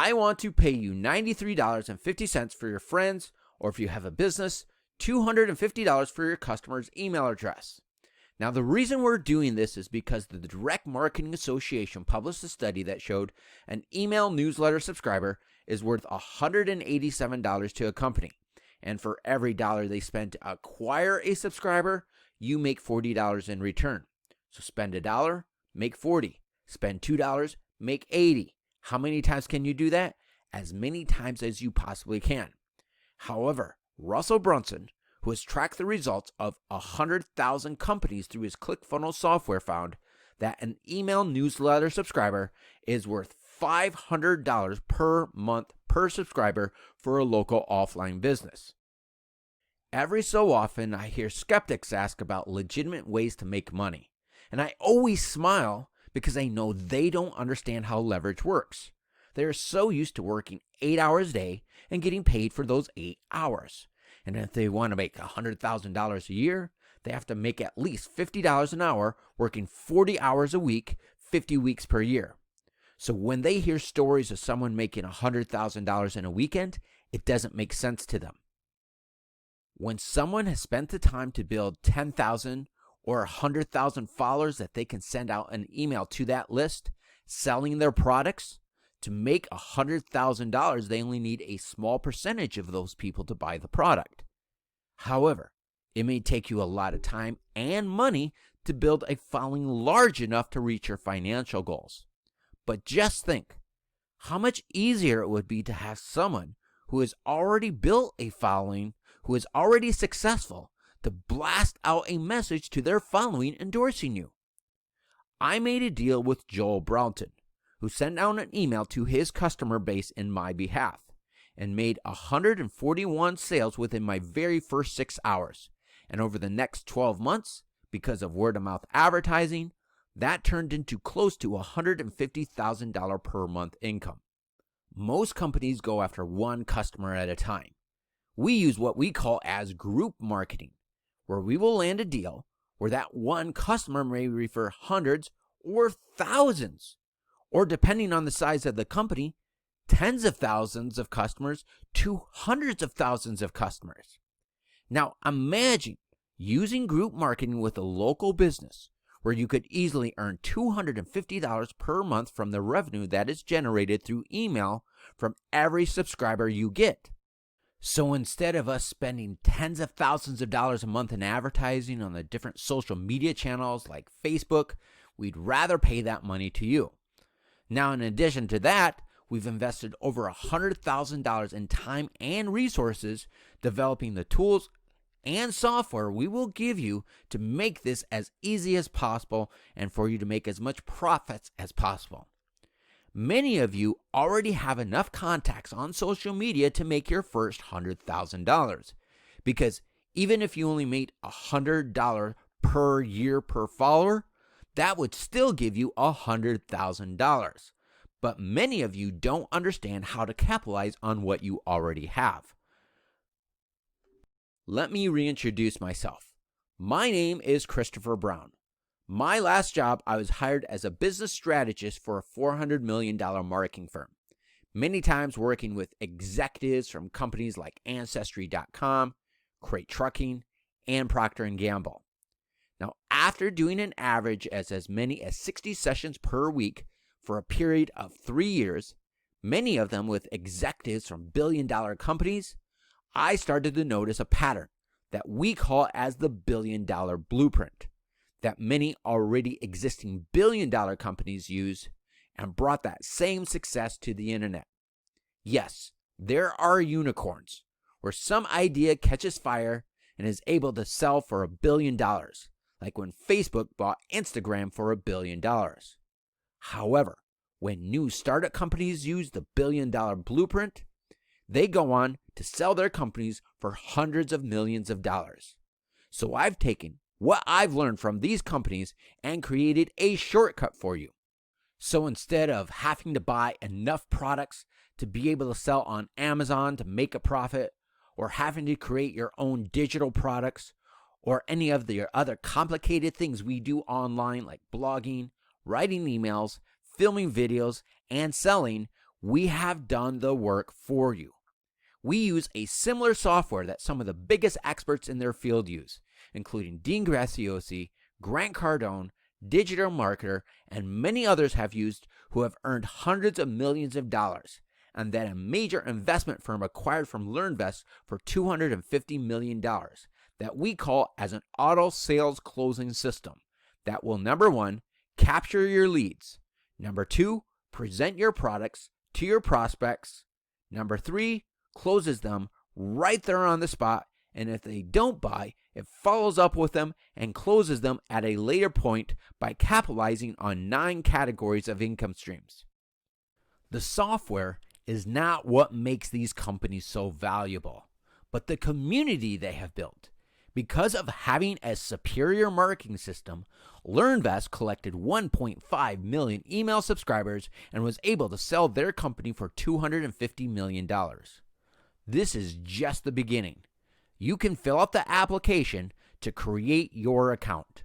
I want to pay you $93.50 for your friends, or if you have a business, $250 for your customer's email address. Now, the reason we're doing this is because the Direct Marketing Association published a study that showed an email newsletter subscriber is worth $187 to a company. And for every dollar they spend to acquire a subscriber, you make $40 in return. So spend $1, make $40. Spend $2, make $80. How many times can you do that? As many times as you possibly can. However, Russell Brunson, who has tracked the results of 100,000 companies through his ClickFunnels software, found that an email newsletter subscriber is worth $500 per month per subscriber for a local offline business. Every so often, I hear skeptics ask about legitimate ways to make money, and I always smile because I know they don't understand how leverage works. They are so used to working 8 hours a day and getting paid for those 8 hours. And if they want to make $100,000 a year, they have to make at least $50 an hour, working 40 hours a week, 50 weeks per year. So when they hear stories of someone making $100,000 in a weekend, it doesn't make sense to them. When someone has spent the time to build 10,000 or 100,000 followers that they can send out an email to that list, selling their products, to make $100,000, they only need a small percentage of those people to buy the product. However, it may take you a lot of time and money to build a following large enough to reach your financial goals. But just think how much easier it would be to have someone who has already built a following, who is already successful, to blast out a message to their following endorsing you. I made a deal with Joel Brownton, who sent out an email to his customer base in my behalf and made 141 sales within my very first 6 hours. And over the next 12 months, because of word-of-mouth advertising, that turned into close to $150,000 per month income. Most companies go after one customer at a time. We use what we call as group marketing, where we will land a deal where that one customer may refer hundreds or thousands, or depending on the size of the company, tens of thousands of customers to hundreds of thousands of customers. Now imagine using group marketing with a local business where you could easily earn $250 per month from the revenue that is generated through email from every subscriber you get. So instead of us spending tens of thousands of dollars a month in advertising on the different social media channels like Facebook, we'd rather pay that money to you. Now, in addition to that, we've invested over $100,000 in time and resources developing the tools and software we will give you to make this as easy as possible and for you to make as much profits as possible. Many of you already have enough contacts on social media to make your first $100,000, because even if you only made $100 per year per follower, that would still give you $100,000. But many of you don't understand how to capitalize on what you already have. Let me reintroduce myself. My name is Christopher Brown. My last job, I was hired as a business strategist for a $400 million marketing firm, many times working with executives from companies like Ancestry.com, Crate Trucking, and Procter & Gamble. Now, after doing an average as many as 60 sessions per week for a period of 3 years, many of them with executives from billion-dollar companies, I started to notice a pattern that we call as the billion-dollar blueprint that many already existing billion-dollar companies use and brought that same success to the internet. Yes, there are unicorns where some idea catches fire and is able to sell for $1 billion, like when Facebook bought Instagram for $1 billion. However, when new startup companies use the billion-dollar blueprint, they go on to sell their companies for hundreds of millions of dollars. So I've taken what I've learned from these companies and created a shortcut for you. So instead of having to buy enough products to be able to sell on Amazon to make a profit, or having to create your own digital products, or any of the other complicated things we do online like blogging, writing emails, filming videos, and selling, We have done the work for you. We use a similar software that some of the biggest experts in their field use, including Dean Graziosi, Grant Cardone, Digital Marketer, and many others have used who have earned hundreds of millions of dollars, and that a major investment firm acquired from LearnVest for $250 million that we call as an auto sales closing system that will, number 1, capture your leads, number 2, present your products to your prospects, number 3, closes them right there on the spot, and if they don't buy, it follows up with them and closes them at a later point by capitalizing on 9 categories of income streams. The software is not what makes these companies so valuable, but the community they have built. Because of having a superior marketing system, LearnVest collected 1.5 million email subscribers and was able to sell their company for $250 million. This is just the beginning. You can fill out the application to create your account.